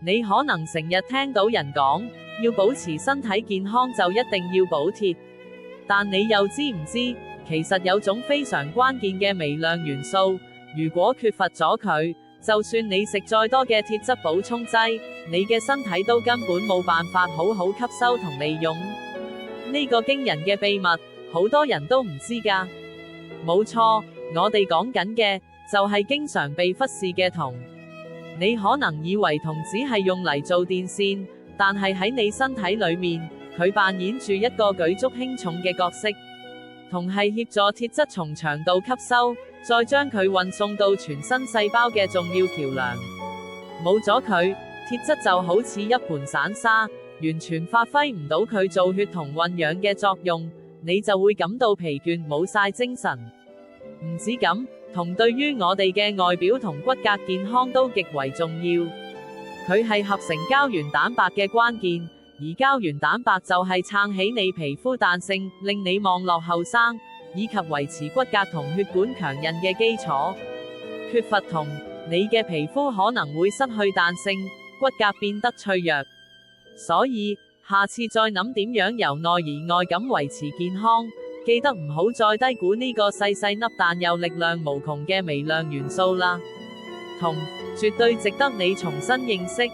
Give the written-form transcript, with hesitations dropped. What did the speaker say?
你可能成日聽到人講，要保持身體健康就一定要補鐵，但你又知唔知，其實有種非常關鍵嘅微量元素，如果缺乏咗佢，就算你食再多嘅鐵質補充劑，你嘅身體都根本冇辦法好好吸收同利用。呢個驚人嘅秘密，好多人都唔知㗎。冇錯，我哋講緊嘅就係經常被忽視嘅銅。你可能以為銅只係用嚟做電線，但係喺你身體裏面，佢扮演住一個舉足輕重嘅角色。銅係協助鐵質從腸道吸收，再將佢運送到全身細胞嘅重要橋樑。冇咗佢，鐵質就好似一盤散沙，完全發揮唔到佢做血同混養嘅作用，你就會感到疲倦，冇晒精神。唔止咁，銅對於我哋嘅外表同骨骼健康都極為重要。佢係合成膠原蛋白嘅關鍵，而膠原蛋白就係撐起你皮膚彈性，令你望落後生，以及維持骨骼同血管強韌嘅基礎。缺乏銅，你嘅皮膚可能會失去彈性，骨骼變得脆弱。所以，下次再諗點樣由內而外咁維持健康，記得唔好再低估呢個細細粒但又力量無窮嘅微量元素啦。銅絕對值得你重新認識。